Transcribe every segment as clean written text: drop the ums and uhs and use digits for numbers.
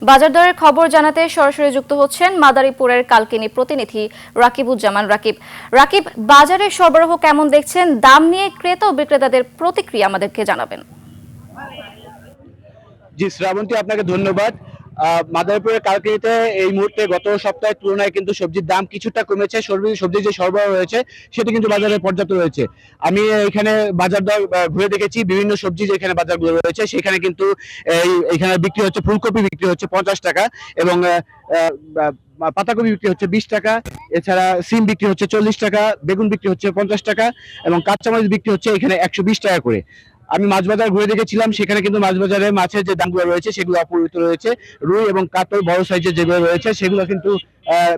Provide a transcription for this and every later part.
বাজার দরের খবর জানাতে সরাসরি যুক্ত হচ্ছেন মাদারীপুরের কালকিনি প্রতিনিধি রাকিবুজ্জামান রাকিব। রাকিব, বাজারের সরবরাহ কেমন দেখছেন? দাম নিয়ে ক্রেতা ও বিক্রেতাদের প্রতিক্রিয়া আমাদেরকে জানাবেন। জি শ্রাবন্তী, আপনাকে ধন্যবাদ। মাদারীপুরের কালকিনিতে এই মুহূর্তে গত সপ্তাহের তুলনায় কিন্তু সবজির দাম কিছুটা কমেছে। সবজির যে সরবরাহ রয়েছে সেটি কিন্তু বাজারে পর্যাপ্ত রয়েছে। আমি এখানে বাজার দর ঘুরে দেখেছি, বিভিন্ন সবজি যেখানে বাজারগুলো রয়েছে সেখানে কিন্তু এখানে বিক্রি হচ্ছে, ফুলকপি বিক্রি হচ্ছে 50 টাকা এবং পাতাকপি বিক্রি হচ্ছে 20 টাকা। এছাড়া সিম বিক্রি হচ্ছে 40 টাকা, বেগুন বিক্রি হচ্ছে 50 টাকা এবং কাঁচামরিচ বিক্রি হচ্ছে এখানে 120 টাকা করে। আমি মাছ বাজার ঘুরে দেখেছিলাম, সেখানে কিন্তু মাছ বাজারে মাছের যে দামগুলো রয়েছে সেগুলো অপরিবর্তিত রয়েছে। রুই এবং কাতল বড় সাইজের যেগুলো রয়েছে সেগুলো কিন্তু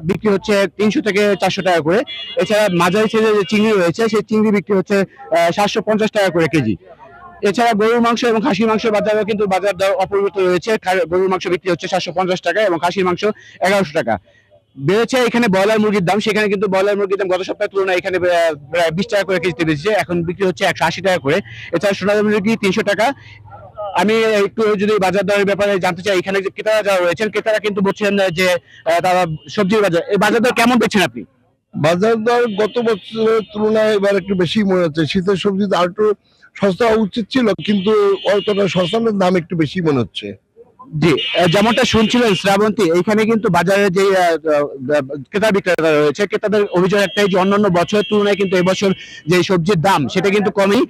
বিক্রি হচ্ছে 300 থেকে 400 টাকা করে। এছাড়া মাঝারি সাইজের যে চিংড়ি রয়েছে সেই চিংড়ি বিক্রি হচ্ছে 750 টাকা করে কেজি। এছাড়া গরুর মাংস এবং খাসির মাংস বাজারেও কিন্তু বাজার দর অপরিবর্তিত রয়েছে। গরুর মাংস বিক্রি হচ্ছে 750 টাকা এবং খাসির মাংস 1100 টাকা। বেড়েছে এখানে ব্রয়লার মুরগির দাম, সেখানে কিন্তু ব্রয়লার মুরগির দাম গত সপ্তাহের তুলনায় এখানে প্রায় 20 টাকা করে কেজিতে বেড়েছে, এখন বিক্রি হচ্ছে 180 টাকা করে। এছাড়া সোনালী মুরগি 300 টাকা। আমি একটু যদি বাজার দরের ব্যাপারে জানতে চাই, এখানে যে ক্রেতারা যারা রয়েছেন ক্রেতারা কিন্তু বলছেন যে তারা সবজির বাজার, এই বাজার দর কেমন দেখছেন আপনি? বাজার দর গত বছরের তুলনায় এবার একটু বেশি মনে হচ্ছে। শীতের সবজি আর একটু সস্তা হওয়া উচিত ছিল, কিন্তু অতটা সস্তা না, দাম একটু বেশি মনে হচ্ছে। জি, যেমনটা শুনছিলেন শ্রাবন্তী, এইখানে কিন্তু বাজারে যে ক্রেতা বিক্রেতা রয়েছে ক্রেতাদের অভিযোগ একটাই যে অন্যান্য বছরের তুলনায় কিন্তু এবছর যে সবজির দাম সেটা কিন্তু কমই।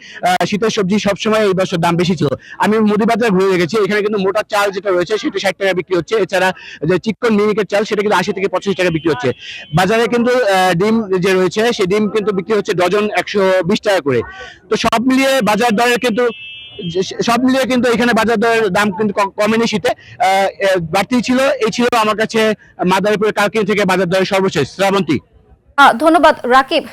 শীতের সবজি সবসময় এই বছর দাম বেশি ছিল। আমি মুদি বাজার ঘুরে দেখেছি, এখানে কিন্তু মোটা চাল যেটা রয়েছে সেটা 60 টাকা বিক্রি হচ্ছে। এছাড়া যে চিকন মিনিকেট চাল সেটা কিন্তু 80 থেকে 85 টাকা বিক্রি হচ্ছে। বাজারে কিন্তু ডিম যে রয়েছে সেই ডিম কিন্তু বিক্রি হচ্ছে ডজন 120 টাকা করে। তো সব মিলিয়ে বাজার দরের কিন্তু এখানে বাজার দরের দাম কিন্তু কমেনি শীতে, বাড়তি ছিল। এই ছিল আমার কাছে মাদারীপুরের কালকিনি থেকে বাজার দরের সর্বশেষ। শ্রাবন্তী, ধন্যবাদ রাকিব।